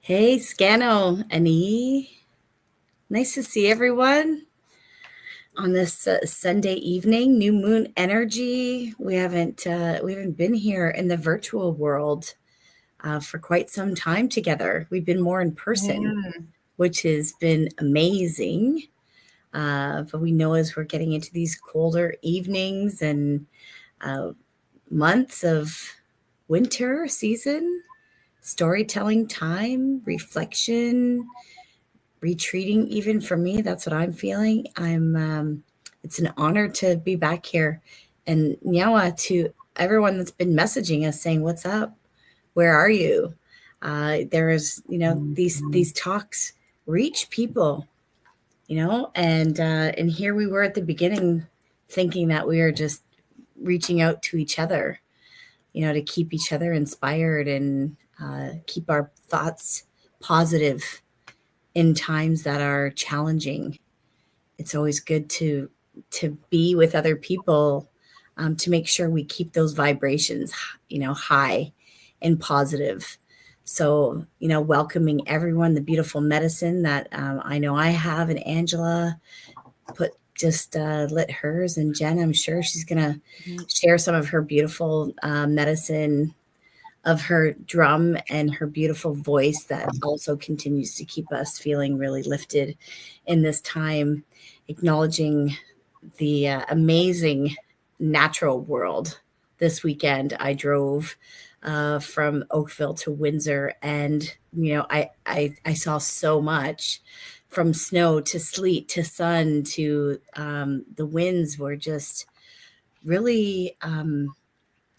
Hey, Scano, Annie. Nice to see everyone on this Sunday evening. New moon energy. We haven't been here in the virtual world for quite some time together. We've been more in person, Mm. which has been amazing. But we know as we're getting into these colder evenings and uh, months of winter season, storytelling time, reflection, retreating. Even for me, that's what I'm feeling. It's an honor to be back here. And Nyawa, to everyone that's been messaging us saying, what's up? Where are you? These talks reach people, and here we were at the beginning thinking that we were just reaching out to each other, to keep each other inspired and keep our thoughts positive in times that are challenging. It's always good to be with other people, to make sure we keep those vibrations, high and positive. So, welcoming everyone, the beautiful medicine that I know I have, and Angela put just lit hers, and Jen, I'm sure she's gonna share some of her beautiful medicine of her drum and her beautiful voice that also continues to keep us feeling really lifted in this time, acknowledging the amazing natural world. This weekend, I drove from Oakville to Windsor, and I saw so much, from snow to sleet to sun to the winds were just really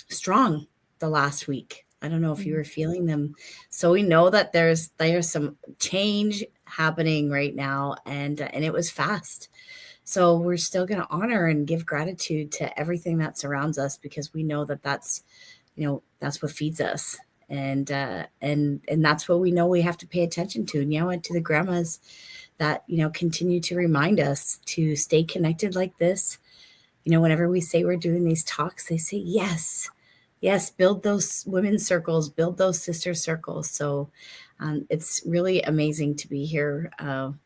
strong the last week. I don't know if you were feeling them. So we know that there's some change happening right now, and it was fast. So we're still going to honor and give gratitude to everything that surrounds us, because we know that that's what feeds us, and that's what we know we have to pay attention to. And to the grandmas that continue to remind us to stay connected like this. Whenever we say we're doing these talks, they say yes. Yes, build those women's circles, build those sister circles. So it's really amazing to be here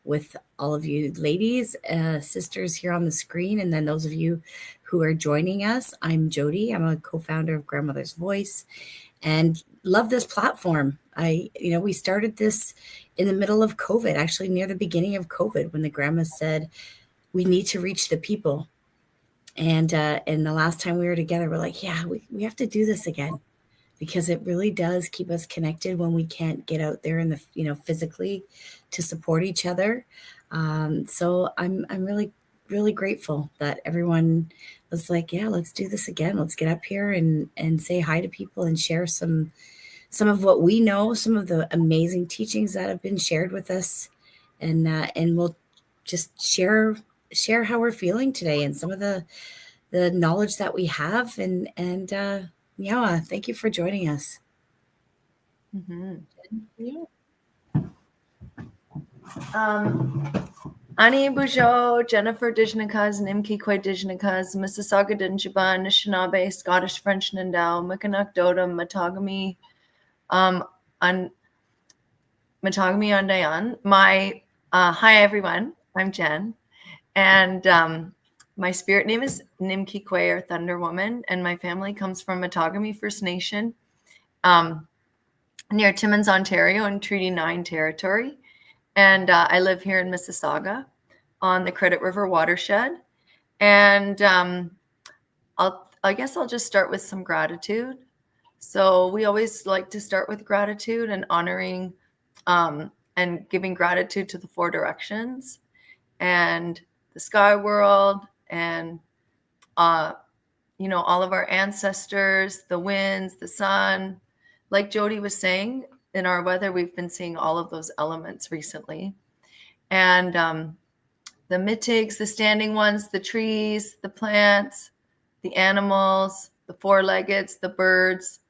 with all of you ladies, sisters here on the screen, and then those of you who are joining us. I'm Jody. I'm a co-founder of Grandmother's Voice, and love this platform. We started this in the middle of COVID, actually near the beginning of COVID, when the grandmas said, we need to reach the people. And the last time we were together, we're like, yeah, we have to do this again, because it really does keep us connected when we can't get out there in the physically to support each other. So I'm really, really grateful that everyone was like, yeah, let's do this again. Let's get up here and say hi to people and share some of what we know, some of the amazing teachings that have been shared with us, and we'll just share how we're feeling today and some of the knowledge that we have. And yeah, thank you for joining us. Mm-hmm. Yeah. Ani Bujo, Jennifer Dijnakas, Nimki Kwe Dijnakas, Mississauga Dinjaban, Anishinaabe, Scottish French Nindao, Mikanak Doda, Matagami, Matagami Andayan. Hi everyone, I'm Jen, and my spirit name is Nimki Kwe, or Thunder Woman, and my family comes from Matagami First Nation, near Timmins, Ontario, in Treaty 9 territory. And I live here in Mississauga on the Credit River watershed. And I guess I'll just start with some gratitude. So we always like to start with gratitude and honoring and giving gratitude to the four directions and the sky world, and all of our ancestors, the winds, the sun. Like Jody was saying, in our weather, we've been seeing all of those elements recently. And the mitigs, the standing ones, the trees, the plants, the animals, the four-leggeds, the birds,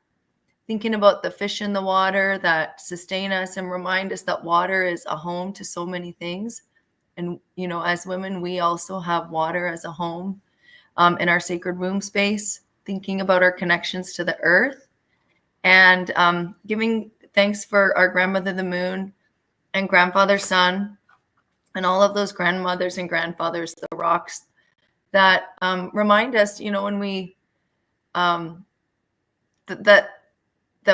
thinking about the fish in the water that sustain us and remind us that water is a home to so many things. And, as women, we also have water as a home in our sacred womb space, thinking about our connections to the earth, and giving thanks for our grandmother, the moon, and grandfather, sun, and all of those grandmothers and grandfathers, the rocks that remind us, when we that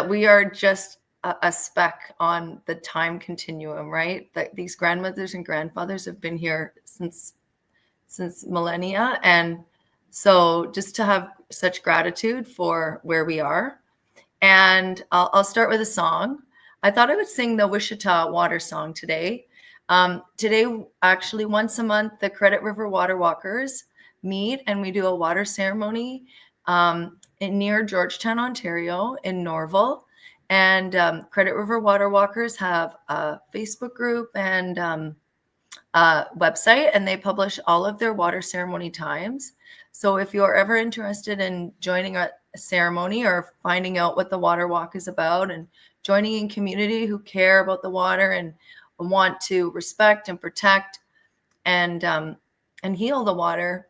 we are just a speck on the time continuum, right? That these grandmothers and grandfathers have been here since millennia, and so just to have such gratitude for where we are. And I'll start with a song. I thought I would sing the Wichita Water Song today. Today, actually, once a month, the Credit River Water Walkers meet and we do a water ceremony near Georgetown, Ontario, in Norval. And Credit River Water Walkers have a Facebook group and website, and they publish all of their water ceremony times. So if you're ever interested in joining a ceremony or finding out what the water walk is about and joining in community who care about the water and want to respect and protect and heal the water,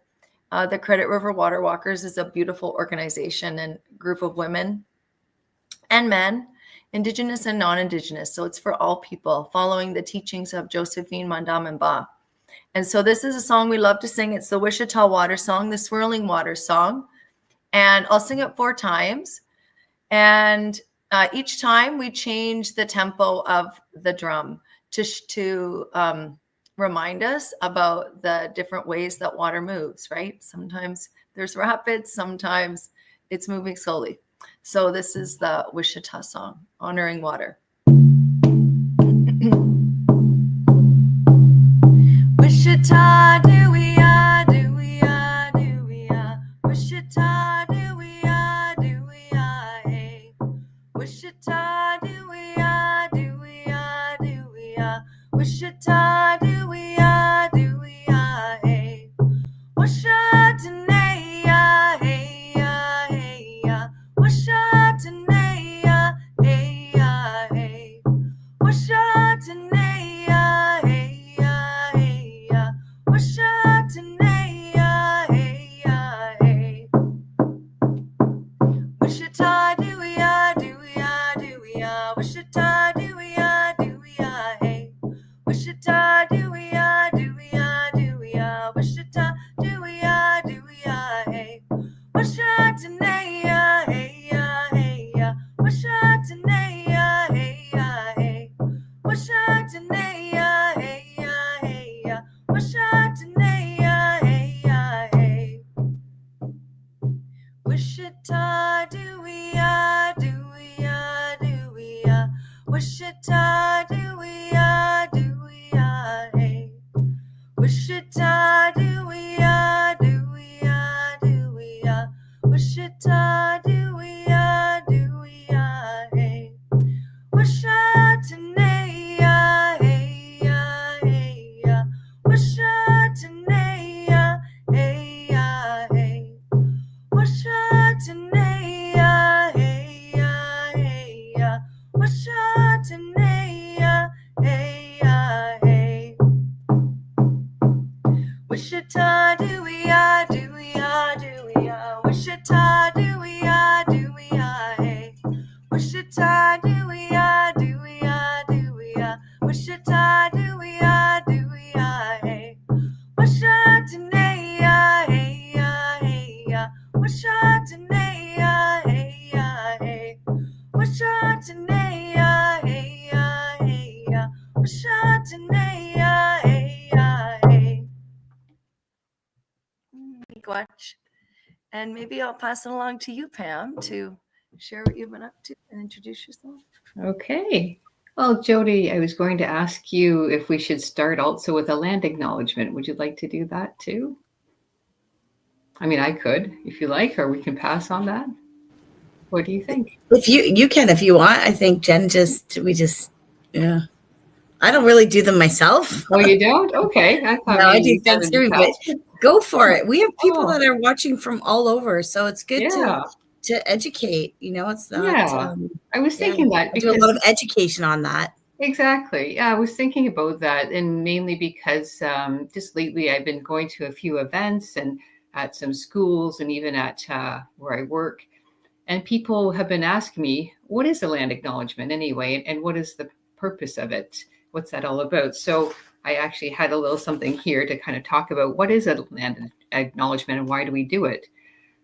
the Credit River Water Walkers is a beautiful organization and group of women and men, Indigenous and non-Indigenous. So it's for all people, following the teachings of Josephine Mandam-Mba. And so this is a song we love to sing. It's the Wichita Water Song, the Swirling Water Song. And I'll sing it 4 times. And each time we change the tempo of the drum to remind us about the different ways that water moves, right? Sometimes there's rapids, sometimes it's moving slowly. So this is the Wichita song, honoring water. Wichita, do-we-ah, do-we-ah, do-we-ah. Wichita, do-we-ah, do-we-ah, hey. Wichita, do-we-ah, do-we-ah, do-we-ah. Wichita, do-we-ah, do-we-ah, hey. Washatanaya, hey, hey, Washatanaya, hey, hey. Washatanaya, hey, hey, Washatanaya, hey, hey. Wichita, do-we-ah, do-we-ah, do-we-ah. Wichita, do-we-ah, do-we-ah, hey. Wichita, do-we-ah, do-we-ah, do-we-ah. Wichita, do-we-ah, do-we-ah, hey. Washatanaya, hey, hey, Washatanaya, hey, hey. Washatanaya, hey, hey, Washatanaya, hey, hey. Wichita, do-we-ah, do-we-ah, do-we-ah. Wichita, do-we-ah, do-we-ah, hey. Wichita, do-we-ah, do-we-ah, do-we-ah. Wichita, do-we-ah, do-we-ah, hey. Washatanaya, hey, hey, Washatanaya, hey, hey. Washatanaya, hey, hey, Washatanaya, hey, hey. Wichita, do-we-ah, do-we-ah, do-we-ah. Wichita, do-we-ah, do-we-ah, hey. Wichita, do-we-ah, do-we-ah, do-we-ah. Wichita, do-we-ah, do-we-ah, hey. Washatanaya, hey, hey, Washatanaya, hey, hey. Washatanaya, hey, hey, Washatanaya, hey, hey. Watch. And maybe I'll pass it along to you, Pam, to share what you've been up to and introduce yourself. Okay. Well, Jody, I was going to ask you if we should start also with a land acknowledgement. Would you like to do that too? I mean, I could, if you like, or we can pass on that. What do you think? If you can, if you want. I think Jen yeah. I don't really do them myself. Oh, you don't? Okay. No, I do Thanksgiving, but go for it. We have people that are watching from all over, so it's good to educate. It's not. Yeah, I was thinking that because I do a lot of education on that. Exactly. Yeah, I was thinking about that, and mainly because just lately I've been going to a few events and at some schools and even at where I work, and people have been asking me, what is a land acknowledgement anyway, and what is the purpose of it? What's that all about? So I actually had a little something here to kind of talk about what is a land acknowledgement and why do we do it.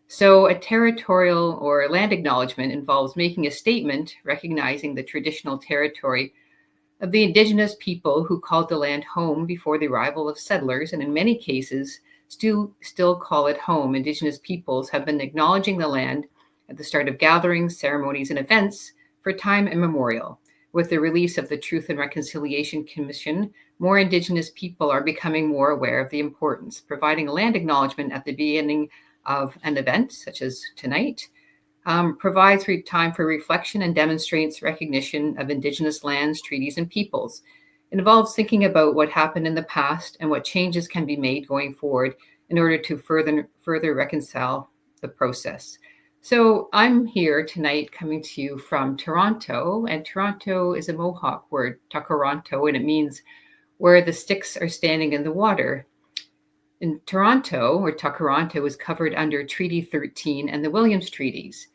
So a territorial or land acknowledgement involves making a statement recognizing the traditional territory of the indigenous people who called the land home before the arrival of settlers, and in many cases still call it home. Indigenous peoples have been acknowledging the land at the start of gatherings, ceremonies, and events for time immemorial. With the release of the Truth and Reconciliation Commission, more Indigenous people are becoming more aware of the importance. Providing a land acknowledgement at the beginning of an event, such as tonight, provides time for reflection and demonstrates recognition of Indigenous lands, treaties, and peoples. It involves thinking about what happened in the past and what changes can be made going forward in order to further reconcile the process. So I'm here tonight coming to you from Toronto, and Toronto is a Mohawk word, Takaranto, and it means where the sticks are standing in the water. In Toronto, or Takaranto, is covered under Treaty 13 and the Williams Treaties.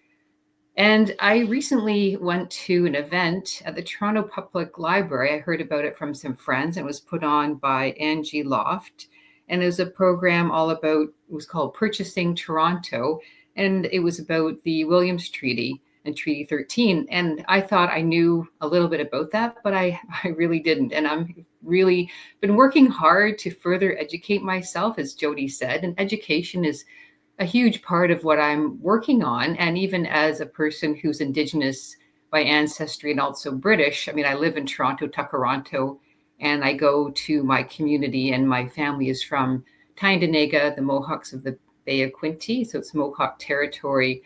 And I recently went to an event at the Toronto Public Library. I heard about it from some friends. It was put on by Angie Loft. And it was a program all about, it was called Purchasing Toronto. And it was about the Williams Treaty and Treaty 13. And I thought I knew a little bit about that, but I really didn't. And I'm really been working hard to further educate myself, as Jody said. And education is a huge part of what I'm working on. And even as a person who's Indigenous by ancestry and also British, I mean, I live in Toronto, Takaranto, and I go to my community, and my family is from Tyendinaga, the Mohawks of the Bay of Quinte. So it's Mohawk territory,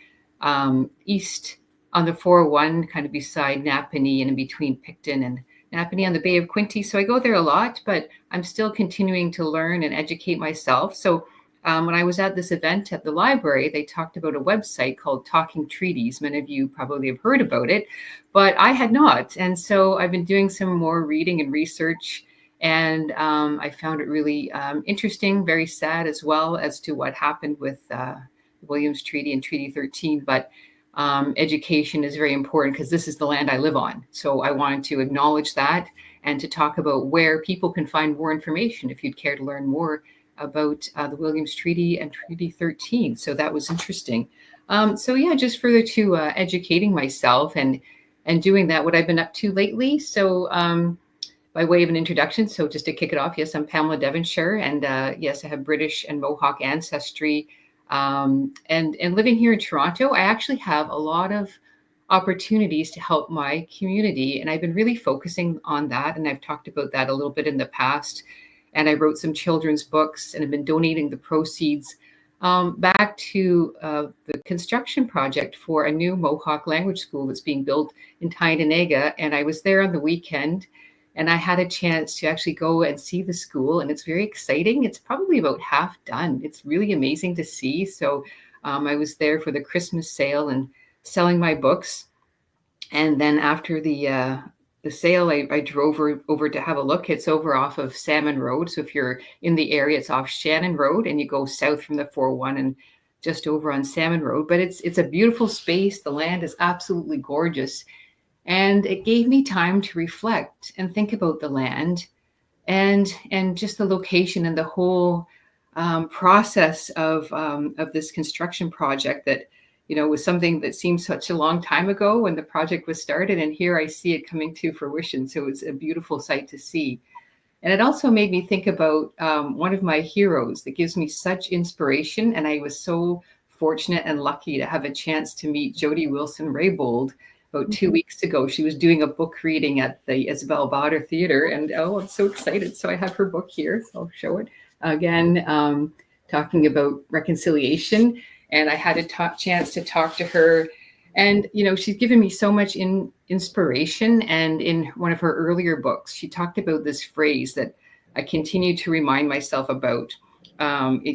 east on the 401, kind of beside Napanee and in between Picton and Napanee on the Bay of Quinte. So I go there a lot, but I'm still continuing to learn and educate myself. So when I was at this event at the library, they talked about a website called Talking Treaties. Many of you probably have heard about it, but I had not. And so I've been doing some more reading and research, and I found it really interesting, very sad as well as to what happened with the Williams Treaty and Treaty 13. But education is very important because this is the land I live on. So I wanted to acknowledge that and to talk about where people can find more information if you'd care to learn more about the Williams Treaty and Treaty 13. So that was interesting. So yeah, just further to educating myself and doing that, what I've been up to lately. So by way of an introduction, so just to kick it off, yes, I'm Pamela Devonshire, and yes, I have British and Mohawk ancestry. And living here in Toronto, I actually have a lot of opportunities to help my community. And I've been really focusing on that. And I've talked about that a little bit in the past. And I wrote some children's books and have been donating the proceeds back to the construction project for a new Mohawk language school that's being built in Tyendinaga. And I was there on the weekend, and I had a chance to actually go and see the school, and it's very exciting. It's probably about half done. It's really amazing to see. So I was there for the Christmas sale and selling my books. And then after the sale, I drove over to have a look. It's over off of Salmon Road. So if you're in the area, it's off Shannon Road, and you go south from the 401 and just over on Salmon Road. But it's a beautiful space. The land is absolutely gorgeous. And it gave me time to reflect and think about the land and just the location and the whole process of this construction project that, you know, was something that seemed such a long time ago when the project was started. And here I see it coming to fruition. So it's a beautiful sight to see. And it also made me think about one of my heroes that gives me such inspiration. And I was so fortunate and lucky to have a chance to meet Jody Wilson-Raybould about 2 weeks ago. She was doing a book reading at the Isabel Bader Theater. And oh, I'm so excited. So I have her book here. So I'll show it again, talking about reconciliation. And I had a chance to talk to her. And, you know, she's given me so much inspiration. And in one of her earlier books, she talked about this phrase that I continue to remind myself about.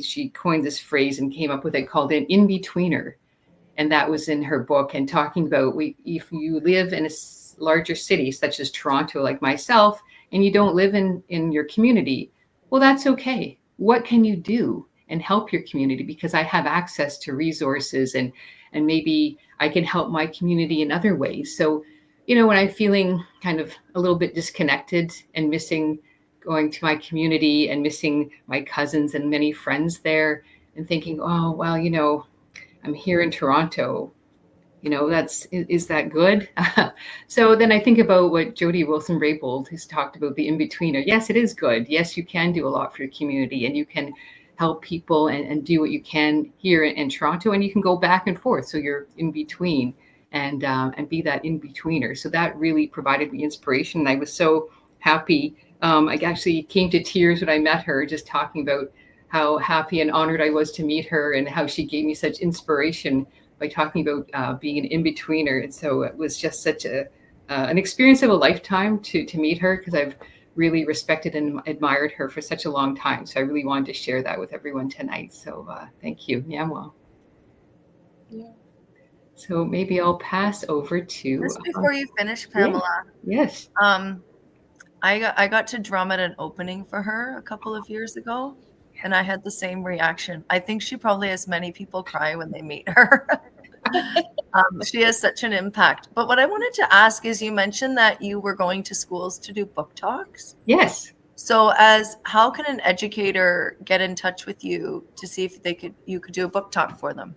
She coined this phrase and came up with it called an in-betweener. And that was in her book, and talking about if you live in a larger city, such as Toronto, like myself, and you don't live in your community, well, that's okay. What can you do? and help your community because I have access to resources and maybe I can help my community in other ways. So, when I'm feeling kind of a little bit disconnected and missing going to my community and missing my cousins and many friends there and thinking, oh, well, I'm here in Toronto. Is that good? So then I think about what Jody Wilson-Raybould has talked about, the in-betweener. Yes, it is good. Yes, you can do a lot for your community and you can help people and do what you can here in Toronto, and you can go back and forth. So you're in between and be that in-betweener. So that really provided me inspiration. And I was so happy. I actually came to tears when I met her, just talking about how happy and honored I was to meet her and how she gave me such inspiration by talking about being an in-betweener. And so it was just such an experience of a lifetime to meet her, because I've really respected and admired her for such a long time. So I really wanted to share that with everyone tonight. So thank you. Nyamwa. Yeah. So maybe I'll pass over to... Just before you finish, Pamela. Yes. I got to drum at an opening for her a couple of years ago, and I had the same reaction. I think she probably has many people cry when they meet her. She has such an impact. But what I wanted to ask is, you mentioned that you were going to schools to do book talks. Yes. So how can an educator get in touch with you to see if you could do a book talk for them?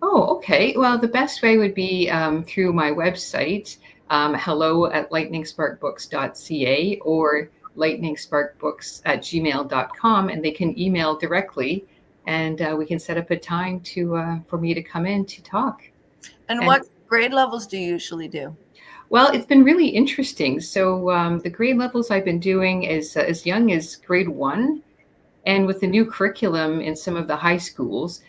Oh, okay. Well, the best way would be through my website, hello@lightningsparkbooks.ca or lightningsparkbooks@gmail.com, and they can email directly, and we can set up a time for me to come in to talk. And what grade levels do you usually do? Well, it's been really interesting. So the grade levels I've been doing is as young as grade 1, and with the new curriculum in some of the high schools,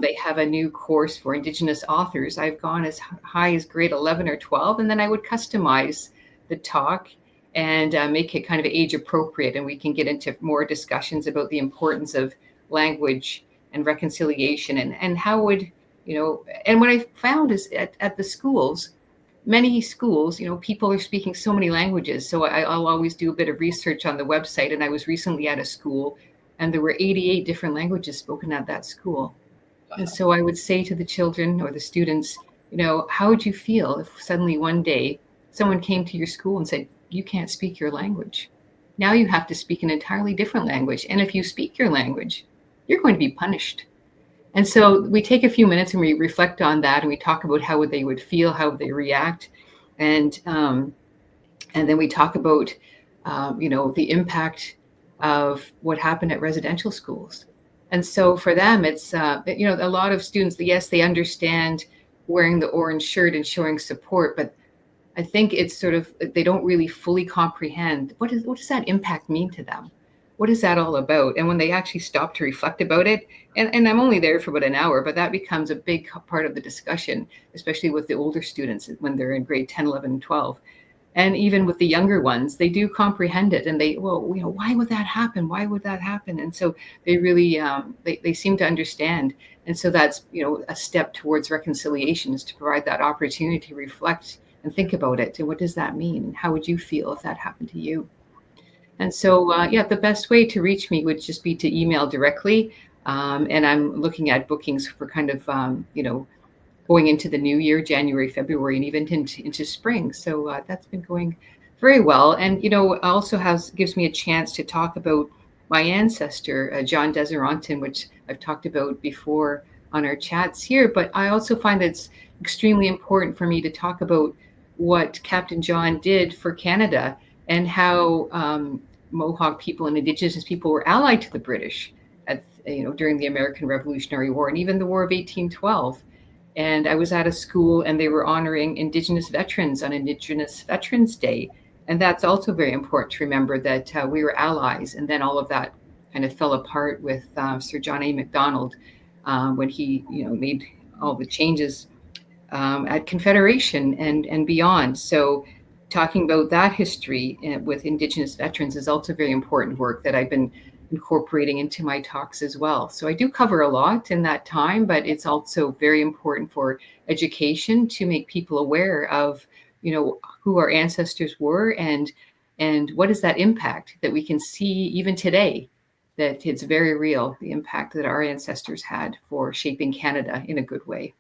they have a new course for Indigenous authors. I've gone as high as grade 11 or 12, and then I would customize the talk and make it kind of age appropriate. And we can get into more discussions about the importance of language and reconciliation and how would, and what I found is at the schools, many schools, people are speaking so many languages. So I'll always do a bit of research on the website. And I was recently at a school and there were 88 different languages spoken at that school. And so I would say to the children or the students, how would you feel if suddenly one day someone came to your school and said, you can't speak your language. Now you have to speak an entirely different language. And if you speak your language, you're going to be punished. And so we take a few minutes and we reflect on that and we talk about how they would feel, how they react. And then we talk about, the impact of what happened at residential schools. And so for them, it's, a lot of students, yes, they understand wearing the orange shirt and showing support, but I think it's sort of, they don't really fully comprehend what does that impact mean to them? What is that all about? And when they actually stop to reflect about it, and I'm only there for about an hour, but that becomes a big part of the discussion, especially with the older students when they're in grade 10, 11, and 12. And even with the younger ones, they do comprehend it and why would that happen? Why would that happen? And so they really, they seem to understand. And so that's, a step towards reconciliation is to provide that opportunity to reflect and think about it. And what does that mean? And how would you feel if that happened to you? And so, the best way to reach me would just be to email directly. And I'm looking at bookings for kind of, going into the new year, January, February, and even into spring. So that's been going very well. And, also gives me a chance to talk about my ancestor, John Deseronton, which I've talked about before on our chats here. But I also find that it's extremely important for me to talk about what Captain John did for Canada and how Mohawk people and Indigenous people were allied to the British during the American Revolutionary War and even the War of 1812. And I was at a school and they were honoring Indigenous veterans on Indigenous Veterans Day. And that's also very important to remember that we were allies. And then all of that kind of fell apart with Sir John A. Macdonald when he made all the changes at Confederation and beyond. So talking about that history with Indigenous veterans is also very important work that I've been incorporating into my talks as well. So I do cover a lot in that time, but it's also very important for education to make people aware of, who our ancestors were and what is that impact that we can see even today that it's very real, the impact that our ancestors had for shaping Canada in a good way.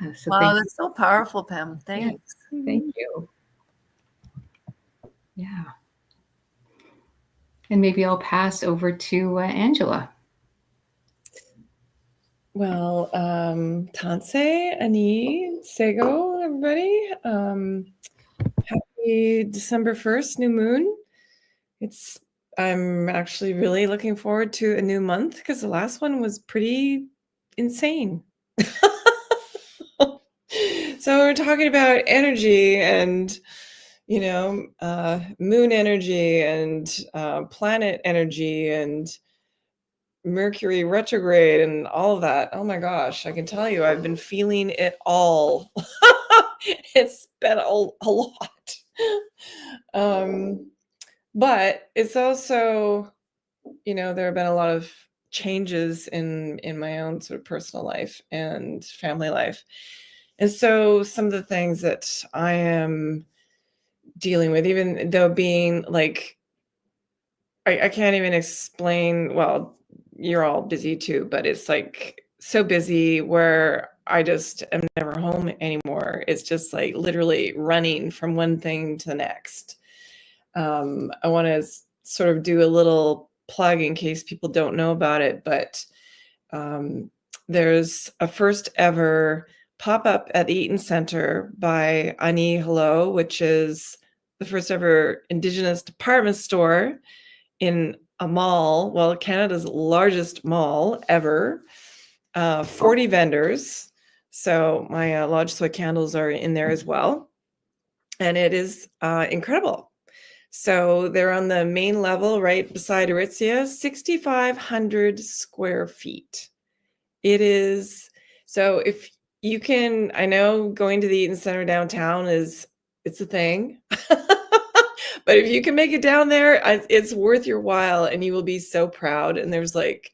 Yeah, so Wow, that's so powerful, Pam. Thanks. Yeah, thank you. Yeah. And maybe I'll pass over to Angela. Well, Tanse, Ani, Sego, everybody. Happy December 1st, new moon. I'm actually really looking forward to a new month because the last one was pretty insane. So we're talking about energy and, moon energy and planet energy and Mercury retrograde and all of that. Oh my gosh, I can tell you, I've been feeling it all. It's been a lot. But it's also, there have been a lot of changes in my own sort of personal life and family life. And so some of the things that I am dealing with, even though being like, I can't even explain, well, you're all busy too, but it's like so busy where I just am never home anymore. It's just like literally running from one thing to the next. I want to sort of do a little plug in case people don't know about it, but there's a first ever pop-up at the Eaton Center by Ani Hello, which is the first ever Indigenous department store in a mall, well, Canada's largest mall ever, 40 vendors. So my Lodge Soy candles are in there as well. And it is incredible. So they're on the main level right beside Aritzia, 6,500 square feet. It is, so if you can, I know going to the Eaton Center downtown it's a thing. But if you can make it down there, it's worth your while and you will be so proud. And there's like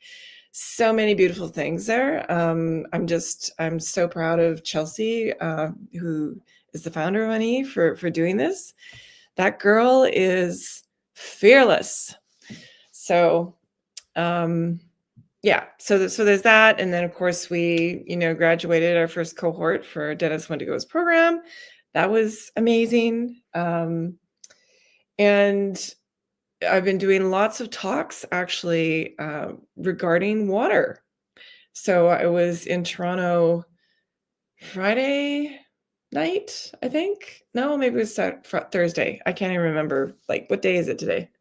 so many beautiful things there. I'm so proud of Chelsea, who is the founder of Money, for doing this. That girl is fearless. So, yeah, so there's that. And then of course we, graduated our first cohort for Dennis Wendigo's program. That was amazing. And I've been doing lots of talks actually regarding water. So I was in Toronto Friday night, I think. No, maybe it was Thursday. I can't even remember. Like, what day is it today?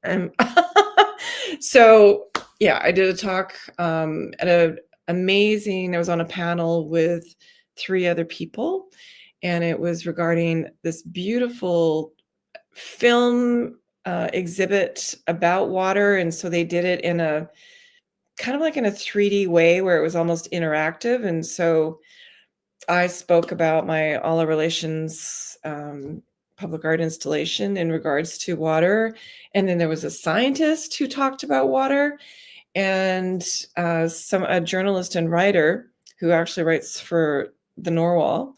So yeah, I did a talk at I was on a panel with 3 other people, and it was regarding this beautiful film exhibit about water. And so they did it in a kind of like in a 3D way where it was almost interactive. And so I spoke about my All Our Relations public art installation in regards to water. And then there was a scientist who talked about water, and a journalist and writer who actually writes for the Norwal,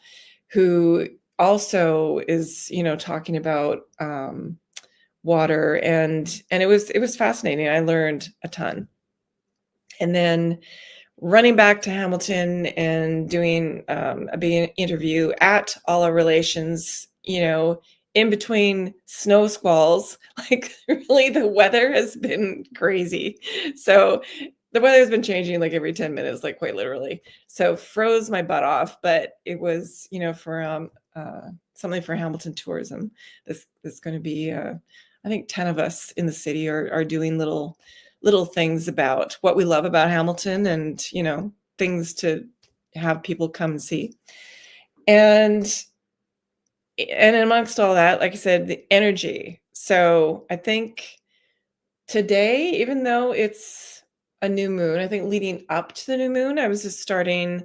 who also is, talking about water, and it was fascinating. I learned a ton. And then running back to Hamilton and doing a big interview at All Our Relations, in between snow squalls. Like, really, the weather has been crazy. So the weather has been changing like every 10 minutes, like quite literally. So froze my butt off, but it was, for something for Hamilton tourism. This is going to be, I think 10 of us in the city are doing little things about what we love about Hamilton, and, things to have people come and see. And amongst all that, like I said, the energy. So I think today, even though it's a new moon, I think leading up to the new moon, I was just starting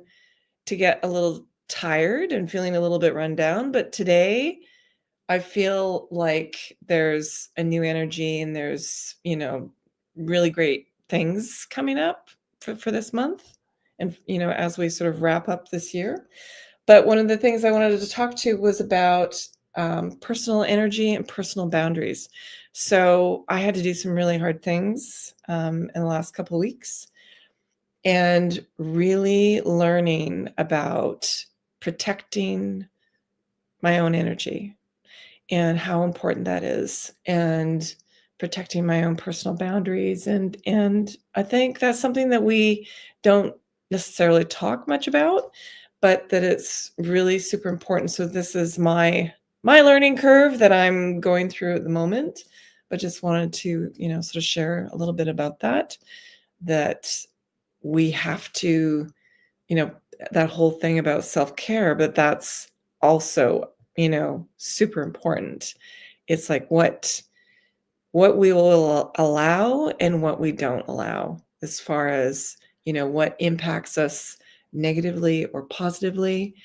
to get a little tired and feeling a little bit run down. But today I feel like there's a new energy, and there's, really great things coming up for this month. And, as we sort of wrap up this year. But one of the things I wanted to talk to was about personal energy and personal boundaries. So I had to do some really hard things in the last couple of weeks, and really learning about protecting my own energy and how important that is, and protecting my own personal boundaries. And I think that's something that we don't necessarily talk much about, but that it's really super important. So this is my learning curve that I'm going through at the moment, but just wanted to, sort of share a little bit about that we have to, that whole thing about self-care, but that's also, super important. It's like what we will allow and what we don't allow, as far as, what impacts us negatively or positively.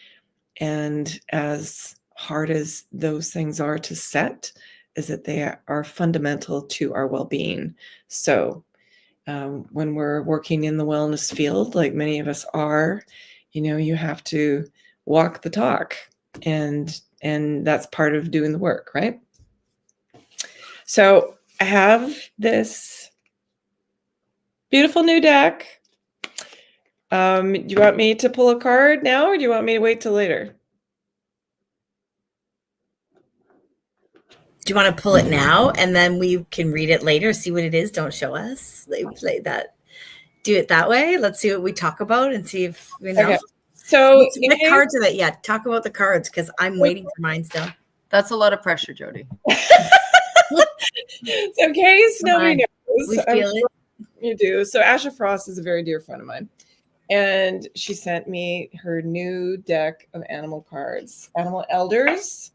And as hard as those things are to set, is that they are fundamental to our well-being. So when we're working in the wellness field, like many of us are, you have to walk the talk, and that's part of doing the work, right? So I have this beautiful new deck. Do you want me to pull a card now, or do you want me to wait till later? Do you want to pull it now and then we can read it later, see what it is? Don't show us. Like that. Do it that way. Let's see what we talk about and see if we know. Okay. So what cards are that? Yeah, talk about the cards, because I'm waiting for mine still. That's a lot of pressure, Jody. So in case nobody knows, we feel it. You do. So Asha Frost is a very dear friend of mine, and she sent me her new deck of animal cards, animal elders.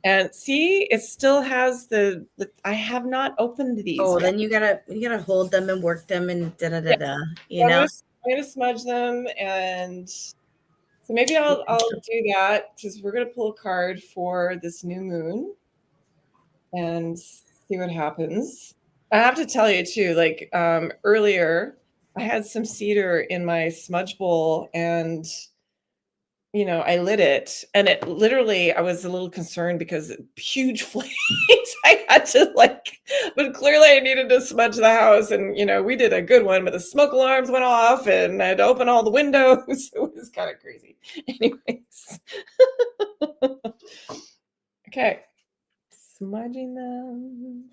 And see, it still has the I have not opened these. Oh, then you gotta hold them and work them and da. I'm gonna smudge them, and so maybe I'll do that, because we're gonna pull a card for this new moon and see what happens. I have to tell you too, like earlier, I had some cedar in my smudge bowl, and I lit it, and it literally, I was a little concerned because huge flames. I had to but clearly I needed to smudge the house, and we did a good one, but the smoke alarms went off and I had to open all the windows. It was kind of crazy. Anyways. Okay. Smudging them.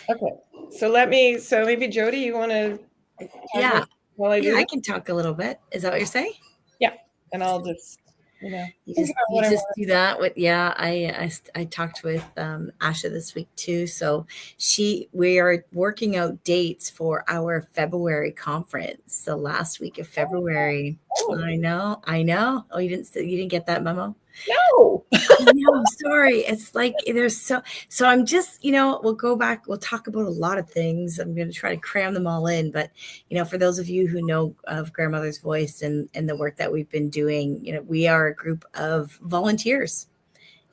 Okay. So maybe Jody, you want to yeah. While I do I can talk a little bit. Is that what you're saying? Yeah. And I'll just, you just do that with, I talked with Asha this week too. So we are working out dates for our February conference. The last week of February. Oh. I know. Oh, you didn't get that memo? No. No, sorry. It's like there's so I'm just, we'll go back. We'll talk about a lot of things. I'm going to try to cram them all in. But, for those of you who know of Grandmother's Voice and the work that we've been doing, we are a group of volunteers.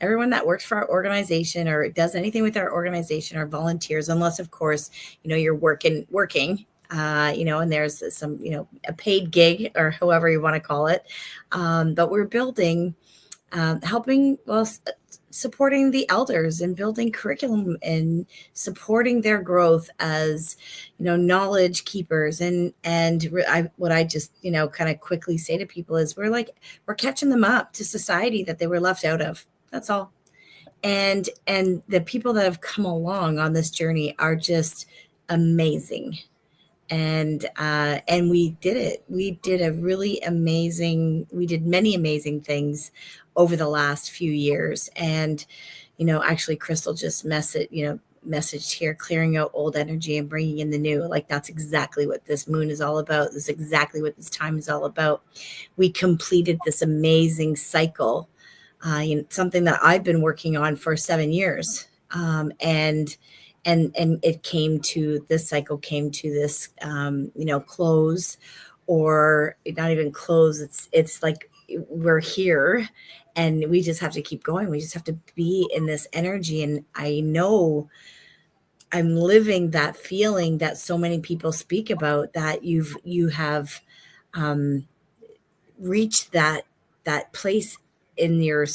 Everyone that works for our organization or does anything with our organization are volunteers, unless, of course, you're working, and there's some, a paid gig or however you want to call it. But we're building supporting the elders and building curriculum and supporting their growth as, knowledge keepers. What I just, kind of quickly say to people is we're catching them up to society that they were left out of. That's all. And the people that have come along on this journey are just amazing. And we did it. We did many amazing things over the last few years. And, actually Crystal just messaged here, clearing out old energy and bringing in the new. Like, that's exactly what this moon is all about. This is exactly what this time is all about. We completed this amazing cycle, something that I've been working on for 7 years. And it came to this cycle, this, close, or not even close. It's like we're here and we just have to keep going. We just have to be in this energy. And I know I'm living that feeling that so many people speak about, that you have reached that that place in your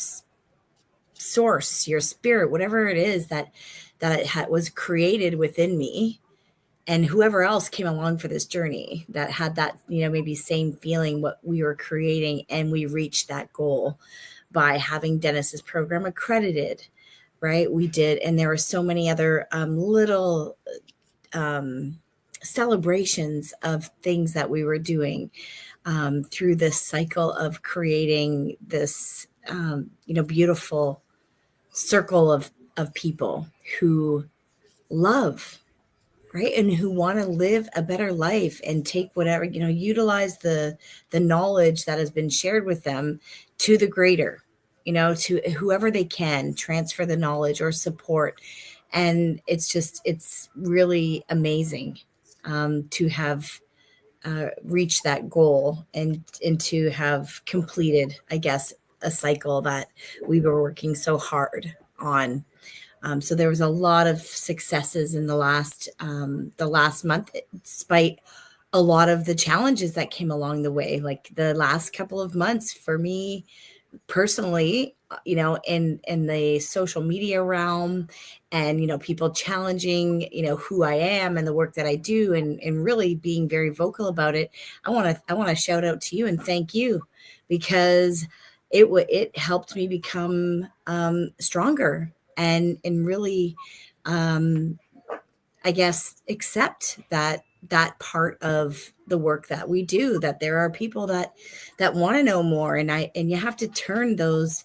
source, your spirit, whatever it is that was created within me, and whoever else came along for this journey that had that, maybe same feeling what we were creating, and we reached that goal by having Dennis's program accredited, right? We did, and there were so many other little celebrations of things that we were doing through this cycle of creating this, beautiful circle of people who love, right, and who want to live a better life and take whatever, utilize the knowledge that has been shared with them to the greater, to whoever they can transfer the knowledge or support. And it's really amazing to have reached that goal, and to have completed, I guess, a cycle that we were working so hard on. So there was a lot of successes in the last month, despite a lot of the challenges that came along the way. Like the last couple of months for me personally, in the social media realm, and people challenging, who I am and the work that I do, and really being very vocal about it. I want to shout out to you and thank you, because it helped me become stronger, and really I guess accept that part of the work that we do, that there are people that want to know more, and you have to turn those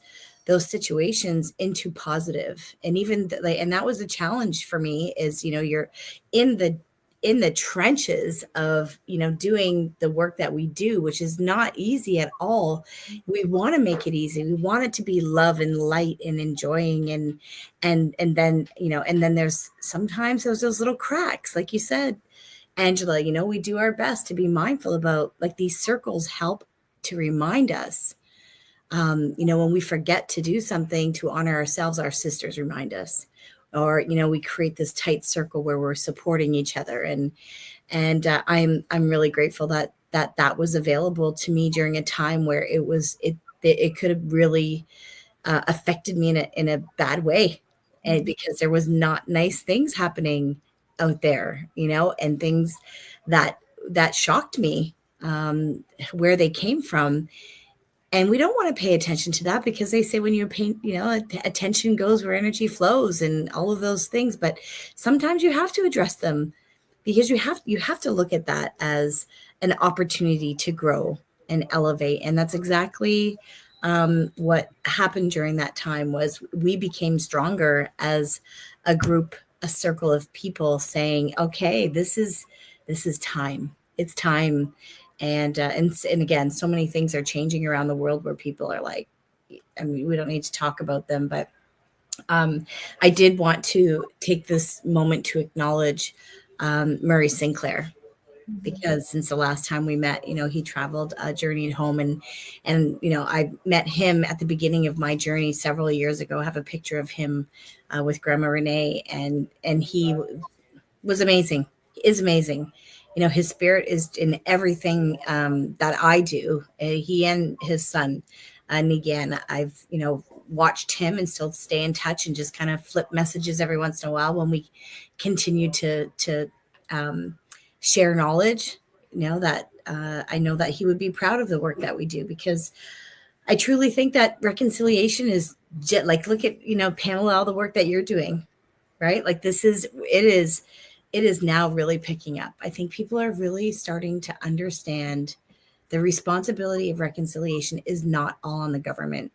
situations into positive. And even and that was a challenge for me, is you're in the trenches of doing the work that we do, which is not easy at all. We want to make it easy. We want it to be love and light and enjoying, and then and then there's sometimes those little cracks, like you said, Angela. We do our best to be mindful about, like, these circles help to remind us, when we forget to do something to honor ourselves, our sisters remind us, or we create this tight circle where we're supporting each other. And I'm really grateful that was available to me during a time where it could have really affected me in a bad way, and because there was not nice things happening out there, and things that shocked me, where they came from. And we don't want to pay attention to that, because they say when you pay, attention goes where energy flows, and all of those things. But sometimes you have to address them, because you have to look at that as an opportunity to grow and elevate. And that's exactly what happened during that time. Was we became stronger as a group, a circle of people, saying, okay, this is time. It's time. And again, so many things are changing around the world, where people are like, I mean, we don't need to talk about them, but I did want to take this moment to acknowledge Murray Sinclair, because since the last time we met, he traveled, journeyed home, and I met him at the beginning of my journey several years ago. I have a picture of him with Grandma Renee, and he was amazing. He is amazing. His spirit is in everything that I do. He and his son, Nigan, I've, watched him and still stay in touch, and just kind of flip messages every once in a while when we continue to share knowledge, that I know that he would be proud of the work that we do, because I truly think that reconciliation is like, look at, Pamela, all the work that you're doing, right? Like it is now really picking up. I think people are really starting to understand the responsibility of reconciliation is not all on the government.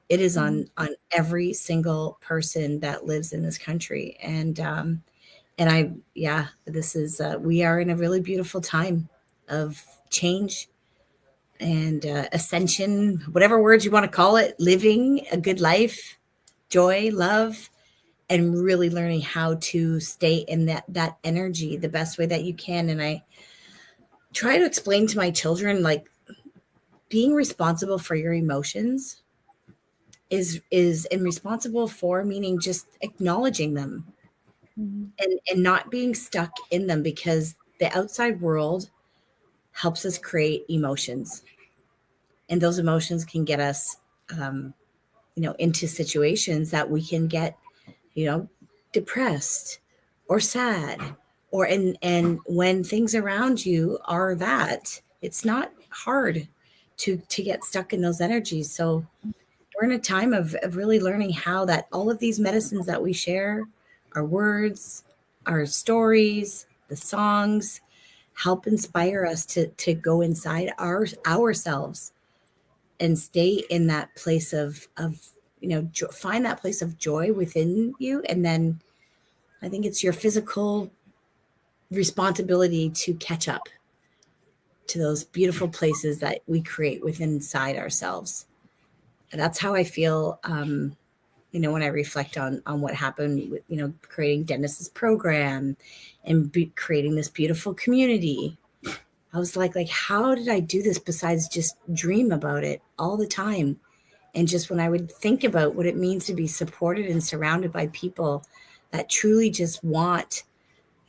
It is on every single person that lives in this country. And this is, we are in a really beautiful time of change and ascension, whatever words you want to call it, living a good life, joy, love, and really learning how to stay in that energy the best way that you can. And I try to explain to my children, like, being responsible for your emotions is and responsible for, meaning just acknowledging them, and not being stuck in them, because the outside world helps us create emotions. And those emotions can get us, into situations that we can get, depressed or sad, or and when things around you are that, it's not hard to get stuck in those energies. So we're in a time of really learning how that all of these medicines that we share, our words, our stories, the songs, help inspire us to go inside ourselves and stay in that place of find that place of joy within you. And then I think it's your physical responsibility to catch up to those beautiful places that we create within inside ourselves. And that's how I feel, when I reflect on what happened with, creating Dennis's program and creating this beautiful community. I was like, how did I do this besides just dream about it all the time? And just when I would think about what it means to be supported and surrounded by people that truly just want,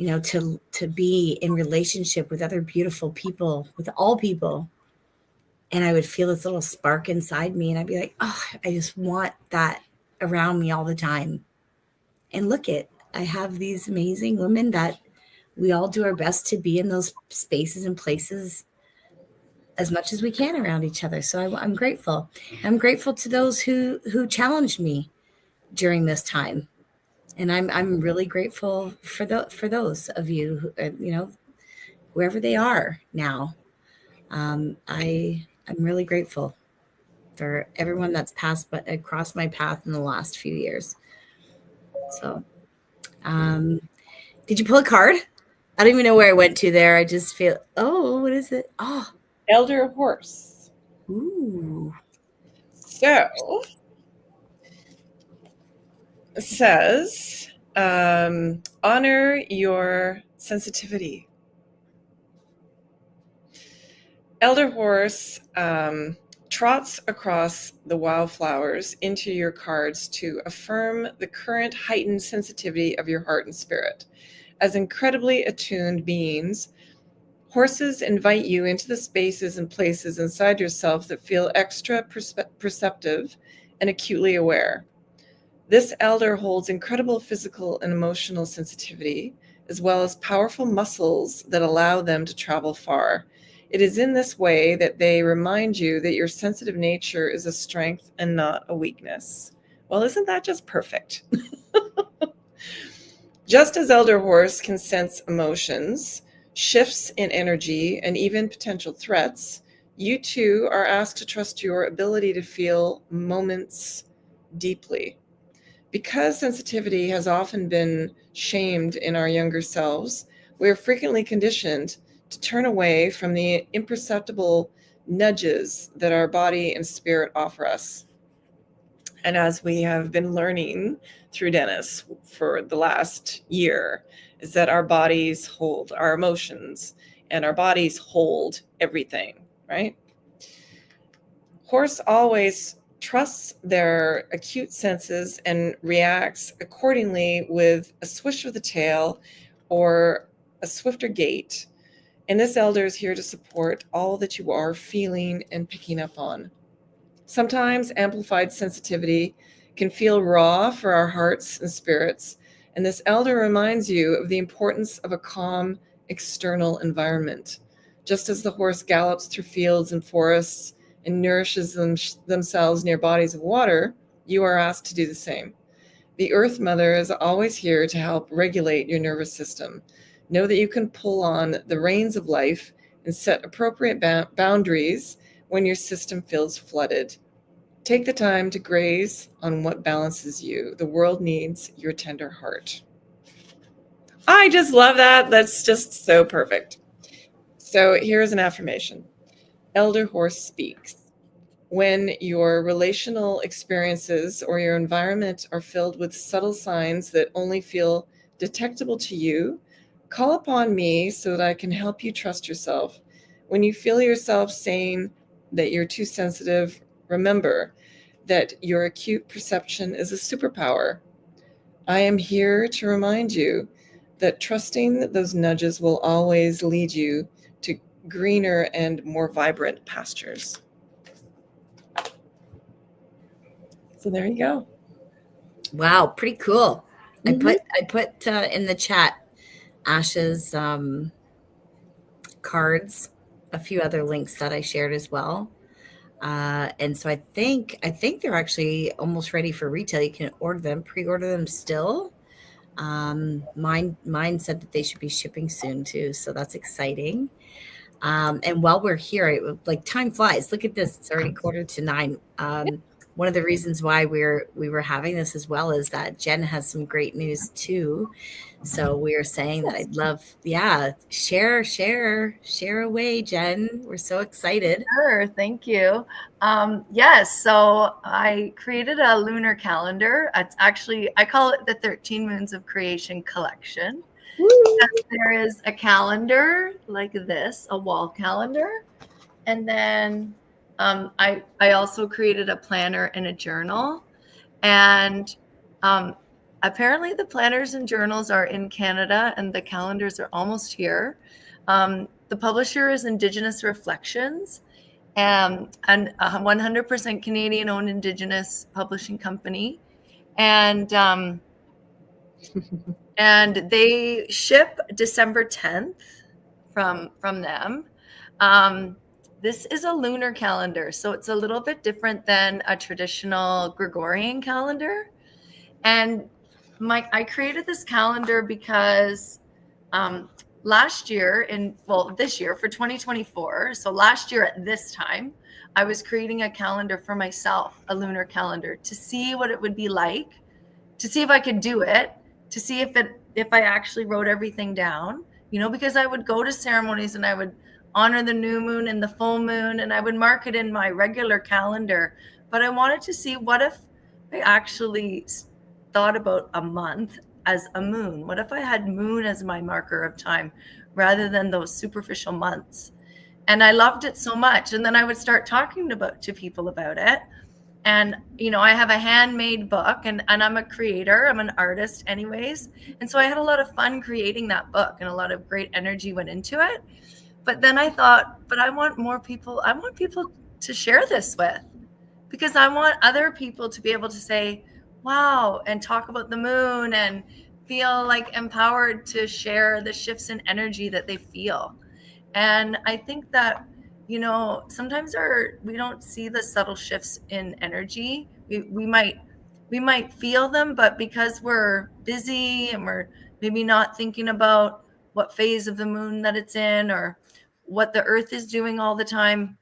to be in relationship with other beautiful people, with all people. And I would feel this little spark inside me and I'd be like, oh, I just want that around me all the time. And I have these amazing women that we all do our best to be in those spaces and places as much as we can around each other. So I'm grateful. I'm grateful to those who challenged me during this time. And I'm really grateful for those of you, wherever they are now. I'm really grateful for everyone that's passed across my path in the last few years. So, did you pull a card? I don't even know where I went to there. I just feel, oh, what is it? Oh, Elder horse. ooh. So it says, honor your sensitivity. Elder horse trots across the wildflowers into your cards to affirm the current heightened sensitivity of your heart and spirit. As incredibly attuned beings, horses invite you into the spaces and places inside yourself that feel extra perceptive and acutely aware. This elder holds incredible physical and emotional sensitivity, as well as powerful muscles that allow them to travel far. It is in this way that they remind you that your sensitive nature is a strength and not a weakness. Well, isn't that just perfect? Just as Elder Horse can sense emotions, shifts in energy, and even potential threats, you too are asked to trust your ability to feel moments deeply. Because sensitivity has often been shamed in our younger selves, we are frequently conditioned to turn away from the imperceptible nudges that our body and spirit offer us. And as we have been learning through Dennis for the last year, is that our bodies hold our emotions and our bodies hold everything, right? Horse always trusts their acute senses and reacts accordingly with a swish of the tail or a swifter gait. And this elder is here to support all that you are feeling and picking up on. Sometimes amplified sensitivity can feel raw for our hearts and spirits, and this elder reminds you of the importance of a calm external environment. Just as the horse gallops through fields and forests and nourishes themselves near bodies of water, you are asked to do the same. The Earth Mother is always here to help regulate your nervous system. Know that you can pull on the reins of life and set appropriate boundaries when your system feels flooded. Take the time to graze on what balances you. The world needs your tender heart. I just love that. That's just so perfect. So here's an affirmation. Elder Horse speaks. When your relational experiences or your environment are filled with subtle signs that only feel detectable to you, call upon me so that I can help you trust yourself. When you feel yourself saying that you're too sensitive, remember that your acute perception is a superpower. I am here to remind you that trusting those nudges will always lead you to greener and more vibrant pastures. So there you go. Wow, pretty cool. Mhm. I put in the chat Ash's cards, a few other links that I shared as well. And so I think they're actually almost ready for retail. You can pre-order them still. Mine said that they should be shipping soon too, so that's exciting. And while we're here, like time flies. Look at this; it's already 8:45. One of the reasons why we were having this as well is that Jen has some great news too. So we are saying that I'd love, share away, Jen. We're so excited. Sure, thank you. Yes, so I created a lunar calendar. It's actually, I call it the 13 Moons of Creation collection. There is a calendar like this, a wall calendar. And then I also created a planner and a journal. And apparently the planners and journals are in Canada and the calendars are almost here. The publisher is Indigenous Reflections, and a 100% Canadian-owned Indigenous publishing company. And and they ship December 10th from them. This is a lunar calendar, so it's a little bit different than a traditional Gregorian calendar. And I created this calendar because last year this year for 2024, so last year at this time, I was creating a calendar for myself, a lunar calendar, to see what it would be like, to see if I could do it, to see if I actually wrote everything down, because I would go to ceremonies and I would honor the new moon and the full moon, and I would mark it in my regular calendar. But I wanted to see, what if I actually thought about a month as a moon? What if I had moon as my marker of time rather than those superficial months? And I loved it so much. And then I would start talking to people about it. And, I have a handmade book, and I'm a creator. I'm an artist anyways. And so I had a lot of fun creating that book, and a lot of great energy went into it. But then I thought, but I want more people. I want people to share this with, because I want other people to be able to say, wow, and talk about the moon and feel like empowered to share the shifts in energy that they feel. And I think that, sometimes we don't see the subtle shifts in energy. We might feel them, but because we're busy and we're maybe not thinking about what phase of the moon that it's in or what the earth is doing all the time,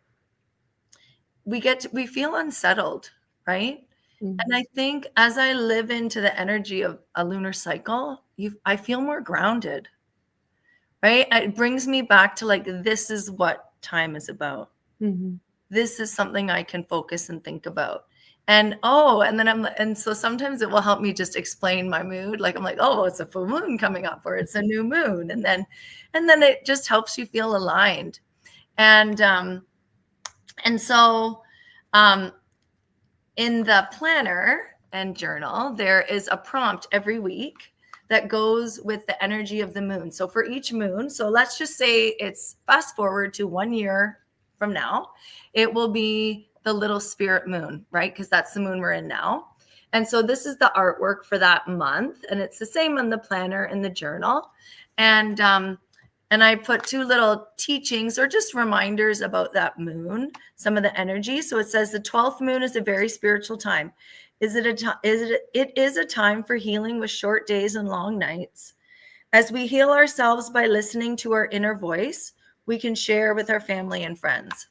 we feel unsettled, right? Mhm. And I think as I live into the energy of a lunar cycle, I feel more grounded, right? It brings me back to, like, this is what time is about. Mhm. This is something I can focus and think about. And so sometimes it will help me just explain my mood. Like, I'm like, oh, it's a full moon coming up, or it's a new moon. And then it just helps you feel aligned. And so in the planner and journal, there is a prompt every week that goes with the energy of the moon. So for each moon, so let's just say it's fast forward to 1 year from now, it will be the little spirit moon, right? Because that's the moon we're in now. And so this is the artwork for that month, and it's the same on the planner and the journal. And I put 2 little teachings or just reminders about that moon, some of the energy. So it says the 12th moon is a very spiritual time. It is a time for healing with short days and long nights. As we heal ourselves by listening to our inner voice, we can share with our family and friends.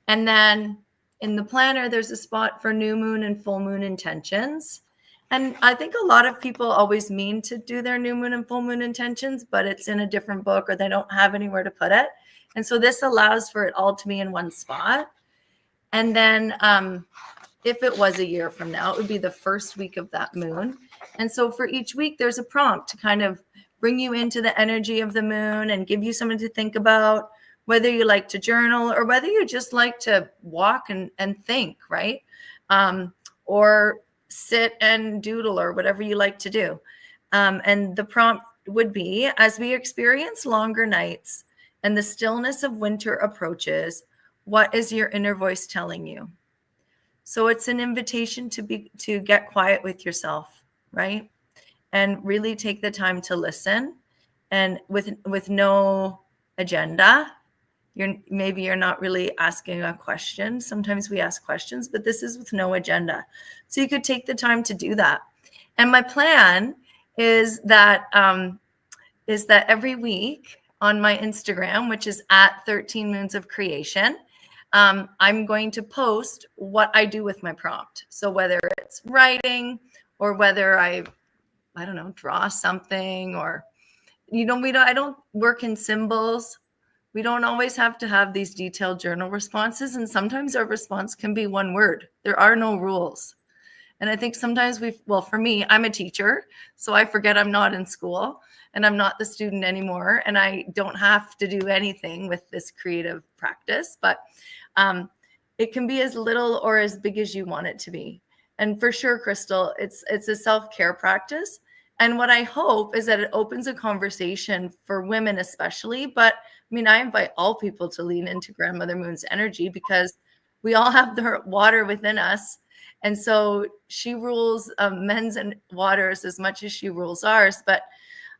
And then in the planner, there's a spot for new moon and full moon intentions. And I think a lot of people always mean to do their new moon and full moon intentions, but it's in a different book or they don't have anywhere to put it. And so this allows for it all to be in one spot. And then if it was a year from now, it would be the first week of that moon. And so for each week, there's a prompt to kind of bring you into the energy of the moon and give you something to think about, whether you like to journal or whether you just like to walk and think, right? Or sit and doodle or whatever you like to do. And the prompt would be, as we experience longer nights and the stillness of winter approaches, what is your inner voice telling you? So it's an invitation to get quiet with yourself, right? And really take the time to listen, and with no agenda. Maybe you're not really asking a question. Sometimes we ask questions, but this is with no agenda. So you could take the time to do that. And my plan is that every week on my Instagram, which is at 13 Moons of Creation, I'm going to post what I do with my prompt. So whether it's writing or whether I don't know, draw something, or, I don't work in symbols. We don't always have to have these detailed journal responses. And sometimes our response can be one word. There are no rules. And I think sometimes for me, I'm a teacher, so I forget I'm not in school and I'm not the student anymore. And I don't have to do anything with this creative practice, but it can be as little or as big as you want it to be. And for sure, Crystal, it's a self-care practice. And what I hope is that it opens a conversation for women especially. But I mean, I invite all people to lean into Grandmother Moon's energy, because we all have the water within us. And so she rules men's and waters as much as she rules ours. But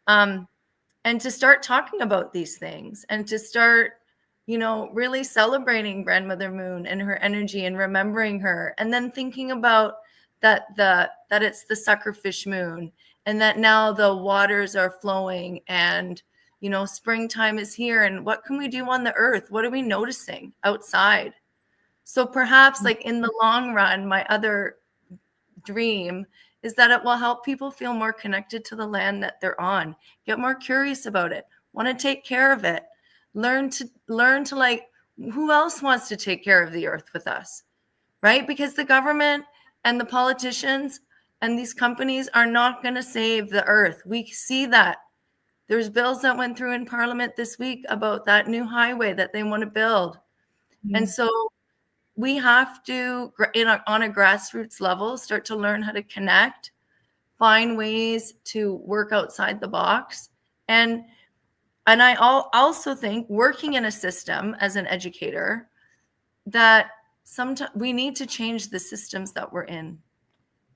and to start talking about these things, and to start, really celebrating Grandmother Moon and her energy and remembering her, and then thinking about that it's the suckerfish moon, and that now the waters are flowing, and springtime is here, and what can we do on the earth? What are we noticing outside? So perhaps, like, in the long run, my other dream is that it will help people feel more connected to the land that they're on, get more curious about it, want to take care of it, learn to like, who else wants to take care of the earth with us, right? Because the government and the politicians and these companies are not going to save the earth. We see that. There's bills that went through in Parliament this week about that new highway that they want to build. And so we have to, on a grassroots level, start to learn how to connect, find ways to work outside the box. And I also think, working in a system as an educator, that sometimes we need to change the systems that we're in,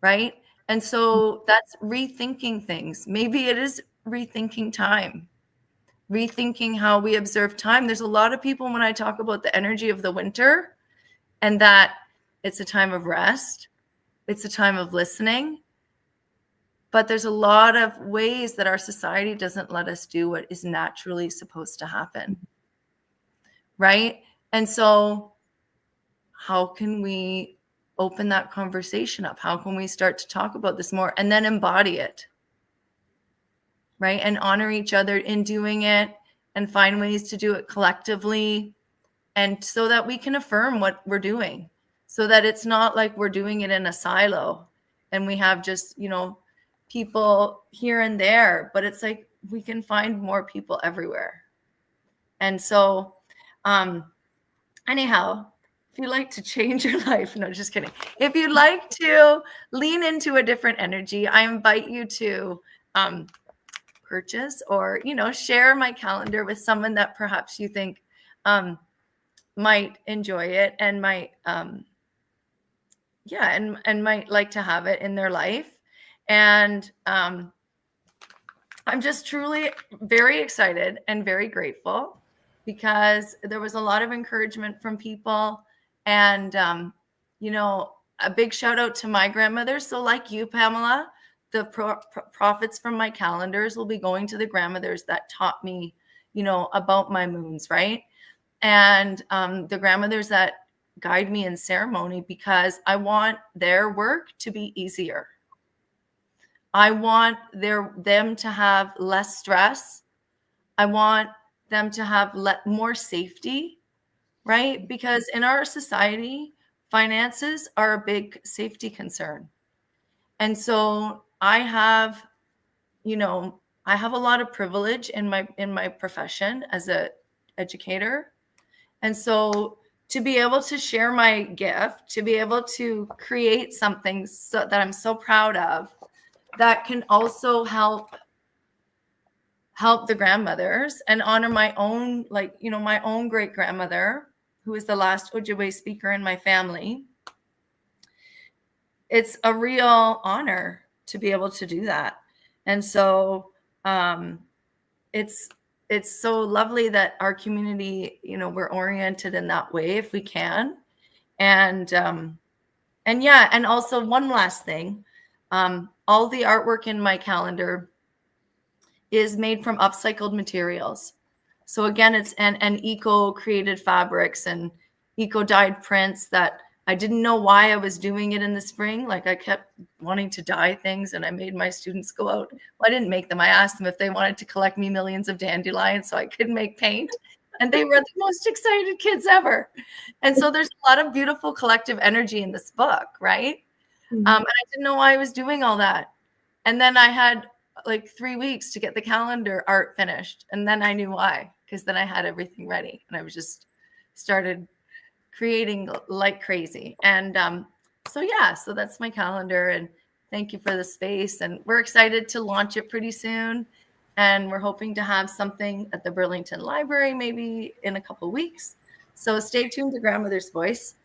right? And so that's rethinking things. Maybe it is rethinking time, rethinking how we observe time. There's a lot of people, when I talk about the energy of the winter, and that it's a time of rest, it's a time of listening, but there's a lot of ways that our society doesn't let us do what is naturally supposed to happen, right? And so how can we open that conversation up? How can we start to talk about this more, and then embody it, right? And honor each other in doing it, and find ways to do it collectively, and so that we can affirm what we're doing, so that it's not like we're doing it in a silo and we have just, people here and there, but it's like we can find more people everywhere. And so, anyhow, if you'd like to change your life, no, just kidding. If you'd like to lean into a different energy, I invite you to purchase or, share my calendar with someone that perhaps you think might enjoy it and might, and might like to have it in their life. And I'm just truly very excited and very grateful, because there was a lot of encouragement from people. And, a big shout out to my grandmother. So like you, Pamela, the profits from my calendars will be going to the grandmothers that taught me, about my moons, right? And the grandmothers that guide me in ceremony, because I want their work to be easier. I want them to have less stress. I want them to have more safety, right? Because in our society, finances are a big safety concern. And so I have a lot of privilege in my profession as a educator. And so to be able to share my gift, to be able to create something that I'm so proud of, that can also help the grandmothers, and honor my own, my own great grandmother, who is the last Ojibwe speaker in my family. it's a real honor to be able to do that. And so it's so lovely that our community, we're oriented in that way if we can. And yeah, and also one last thing, all the artwork in my calendar is made from upcycled materials. So again, it's an eco created fabrics and eco dyed prints that I didn't know why I was doing it in the spring. Like I kept wanting to dye things, and I made my students go out. Well, I didn't make them. I asked them if they wanted to collect me millions of dandelions so I could make paint. And they were the most excited kids ever. And so there's a lot of beautiful collective energy in this book, right? And I didn't know why I was doing all that. And then I had like 3 weeks to get the calendar art finished. And then I knew why, because then I had everything ready and I was just started creating like crazy. And so that's my calendar. And thank you for the space. And we're excited to launch it pretty soon. And we're hoping to have something at the Burlington Library maybe in a couple of weeks. So stay tuned to Grandmother's Voice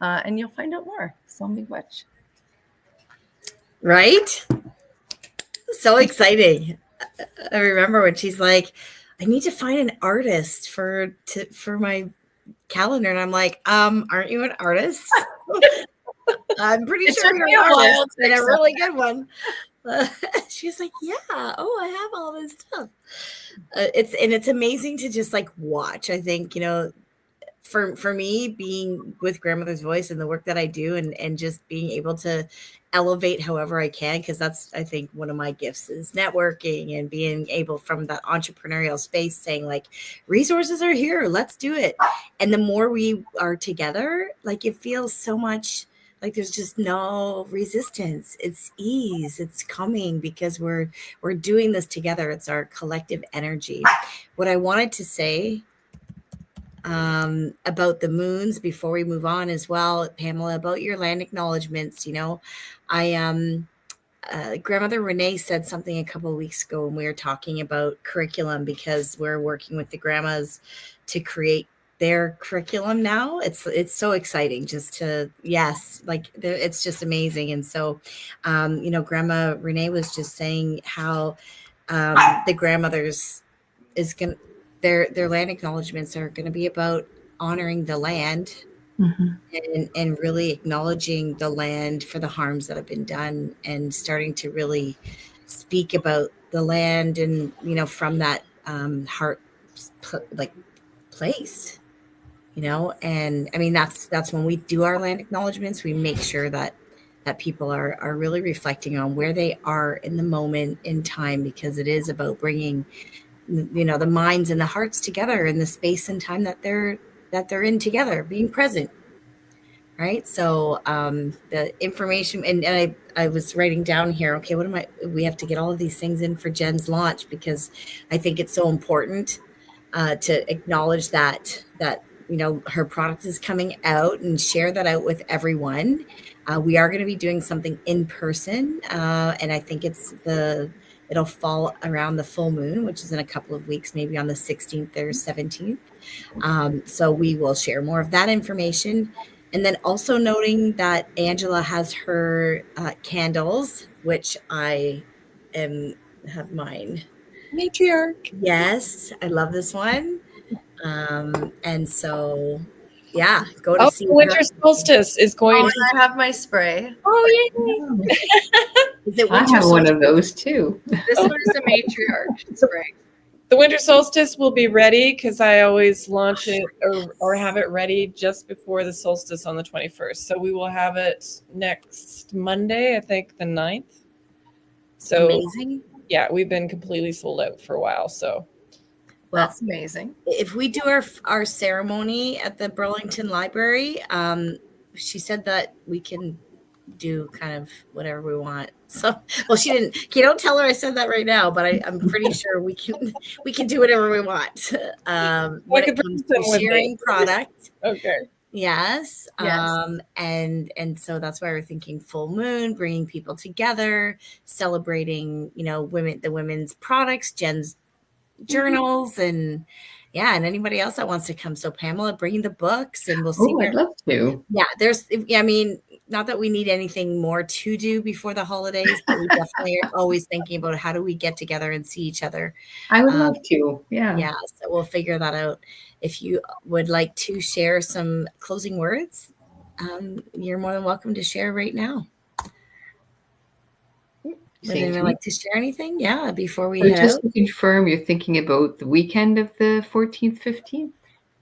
and you'll find out more. So miigwech. Right? So exciting. I remember when she's like, I need to find an artist for my calendar. And I'm like, aren't you an artist? I'm pretty sure you're an artist and a really good one. She's like, yeah, I have all this stuff. It's amazing to just like watch. I think, for me, being with Grandmother's Voice and the work that I do and just being able to elevate however I can, because that's, I think, one of my gifts is networking and being able from that entrepreneurial space saying like, resources are here, let's do it. And the more we are together, like it feels so much like there's just no resistance. It's ease. It's coming because we're doing this together. It's our collective energy. What I wanted to say about the moons before we move on as well, Pamela, about your land acknowledgements. Grandmother Renee said something a couple of weeks ago when we were talking about curriculum, because we're working with the grandmas to create their curriculum now. It's so exciting just to, it's just amazing. And so, Grandma Renee was just saying how the grandmothers their land acknowledgements are going to be about honoring the land and really acknowledging the land for the harms that have been done, and starting to really speak about the land and, from that heart place, and I mean, that's when we do our land acknowledgements, we make sure that people are really reflecting on where they are in the moment in time, because it is about bringing the minds and the hearts together in the space and time that they're in together, being present. Right. So the information, and I was writing down here, okay, we have to get all of these things in for Jen's launch, because I think it's so important to acknowledge that her product is coming out, and share that out with everyone. We are going to be doing something in person, and I think it'll fall around the full moon, which is in a couple of weeks, maybe on the 16th or 17th. So we will share more of that information. And then also noting that Angela has her candles, which I have mine. Matriarch. Yes, I love this one. And so, go to see Winter Solstice is going to. I have my spray. Oh, yay. Is it I have one of those too. This one is a matriarch spray. The Winter Solstice will be ready, because I always launch it or have it ready just before the solstice on the 21st. So we will have it next Monday, I think the 9th. So amazing. Yeah, we've been completely sold out for a while. So that's amazing. If we do our ceremony at the Burlington Library, she said that we can do kind of whatever we want. So, well, she didn't. You don't tell her I said that right now, but I'm pretty sure we can do whatever we want. When it comes to sharing product. Okay. Yes. And so that's why we're thinking full moon, bringing people together, celebrating, the women's products, Jen's journals, and anybody else that wants to come. So Pamela, bring the books, and we'll see. I'd love to. Yeah, not that we need anything more to do before the holidays, but we definitely are always thinking about how do we get together and see each other. I would love to. Yeah. Yeah, so we'll figure that out. If you would like to share some closing words, you're more than welcome to share right now. Would anyone like to share anything? Yeah, before we head just out. to confirm, you're thinking about the weekend of the 14th, 15th?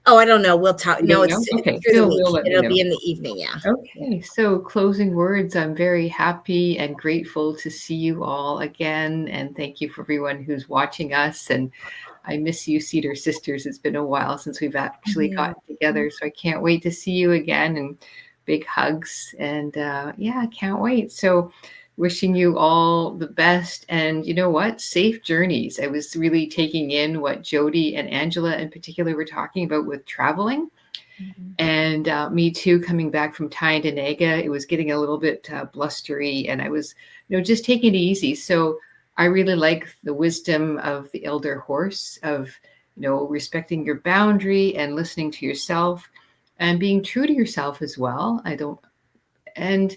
Oh, I don't know. We'll talk. No, it's okay. through the week. We'll It'll be in the evening. Yeah. Okay. So closing words. I'm very happy and grateful to see you all again. And thank you for everyone who's watching us. And I miss you, Cedar Sisters. It's been a while since we've actually gotten together. So I can't wait to see you again, and big hugs. And yeah, I can't wait. So wishing you all the best, and you know what? Safe journeys. I was really taking in what Jody and Angela in particular were talking about with traveling. And me too, coming back from Tyendinaga, it was getting a little bit blustery, and I was, just taking it easy. So I really like the wisdom of the elder horse of, respecting your boundary and listening to yourself and being true to yourself as well. And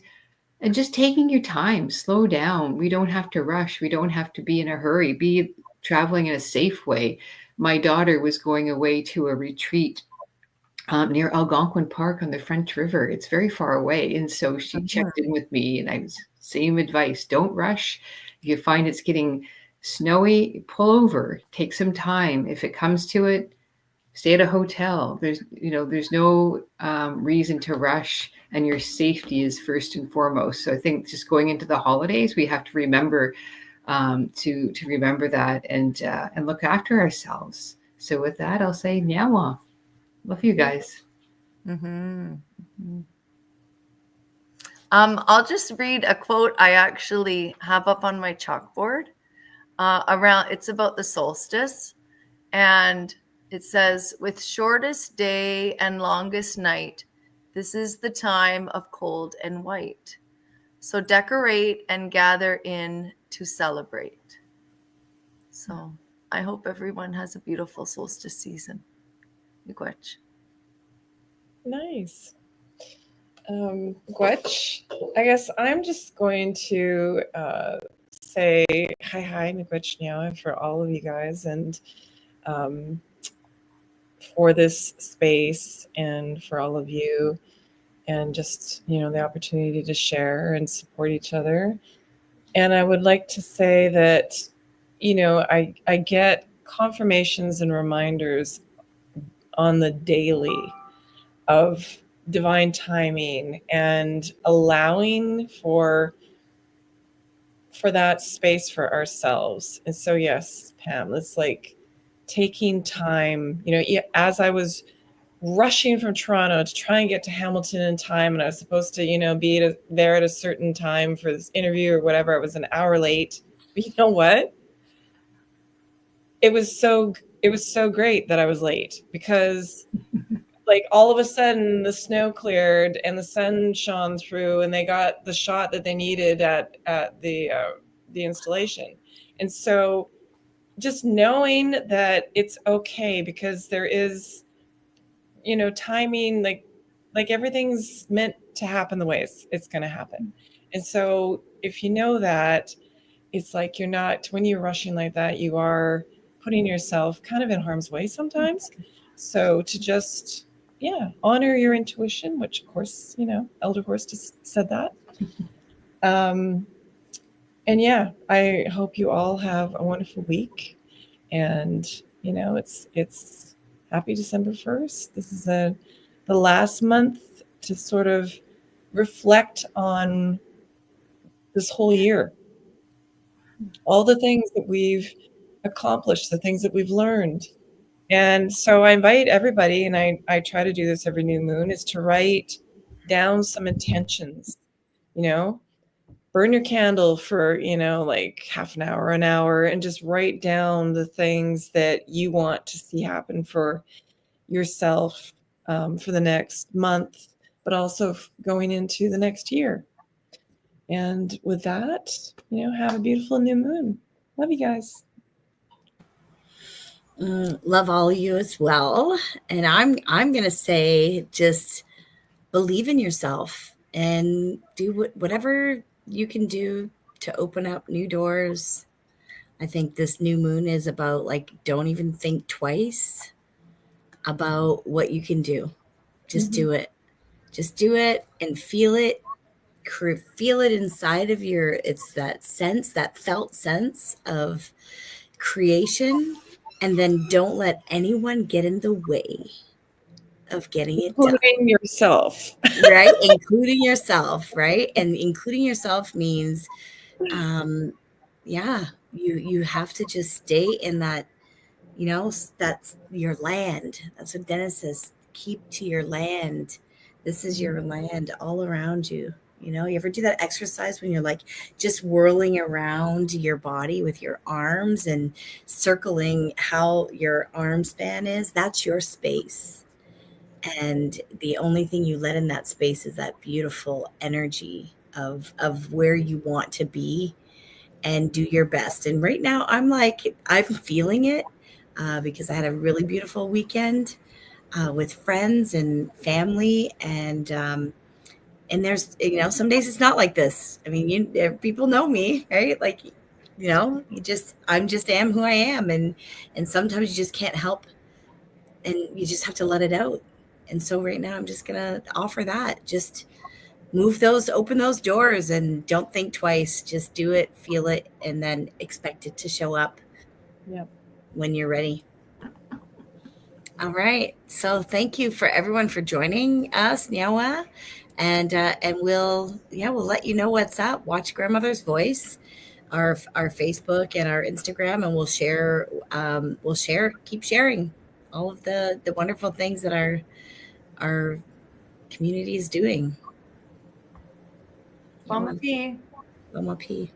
just taking your time, slow down. We don't have to rush. We don't have to be in a hurry. Be traveling in a safe way. My daughter was going away to a retreat near Algonquin Park on the French River. It's very far away. And so she checked in with me, and I was same advice. Don't rush. If you find it's getting snowy, pull over, take some time. If it comes to it, stay at a hotel. There's no reason to rush, and your safety is first and foremost. So I think just going into the holidays, we have to remember to remember that and look after ourselves. So with that, I'll say nyawa. Love you guys. I'll just read a quote I actually have up on my chalkboard. It's about the solstice, and it says, "With shortest day and longest night, this is the time of cold and white. So decorate and gather in to celebrate." So I hope everyone has a beautiful solstice season. Gwetch. Nice. Gwetch, I guess I'm just going to say hi, Miigwech Nyawa for all of you guys, and for this space, and for all of you, and just, the opportunity to share and support each other. And I would like to say that, I get confirmations and reminders on the daily of divine timing and allowing for that space for ourselves. And so, yes, Pam, it's like taking time, as I was rushing from Toronto to try and get to Hamilton in time, and I was supposed to, be there at a certain time for this interview or whatever. I was an hour late. But you know what? It was so great that I was late, because like all of a sudden the snow cleared and the sun shone through, and they got the shot that they needed at the installation. And so just knowing that it's okay, because there is, timing, like everything's meant to happen the way it's going to happen. And so if you know that, it's like you're not, when you're rushing like that, you are putting yourself kind of in harm's way sometimes. So to just, honor your intuition, which of course, Elder Horse just said that. And I hope you all have a wonderful week. And, it's happy December 1st. This is the last month to sort of reflect on this whole year. All the things that we've accomplished, the things that we've learned. And so I invite everybody, and I try to do this every new moon, is to write down some intentions, burn your candle for, like half an hour, and just write down the things that you want to see happen for yourself for the next month, but also going into the next year. And with that, have a beautiful new moon. Love you guys. Love all of you as well. And I'm going to say, just believe in yourself. and do whatever you can do to open up new doors. I think this new moon is about, like, don't even think twice about what you can do. Just do it. Just do it and feel it. Feel it inside of your, it's that sense, that felt sense of creation. And then don't let anyone get in the way of getting it done. Including yourself. Right? Including yourself, right? And including yourself means, yeah, you have to just stay in that, that's your land. That's what Dennis says. Keep to your land. This is your land all around you. You ever do that exercise when you're like just whirling around your body with your arms and circling how your arm span is? That's your space. And the only thing you let in that space is that beautiful energy of where you want to be, and do your best. And right now I'm feeling it, because I had a really beautiful weekend with friends and family. And there's, some days it's not like this. I mean, people know me, right? Like, I'm just am who I am. And sometimes you just can't help, and you just have to let it out. And so right now I'm just going to offer that. Just open those doors and don't think twice. Just do it, feel it, and then expect it to show up when you're ready. All right. So thank you for everyone for joining us, Nyawa. And we'll let you know what's up. Watch Grandmother's Voice, our Facebook and our Instagram, and we'll share, keep sharing all of the wonderful things that our community is doing. Mama P. Mama P.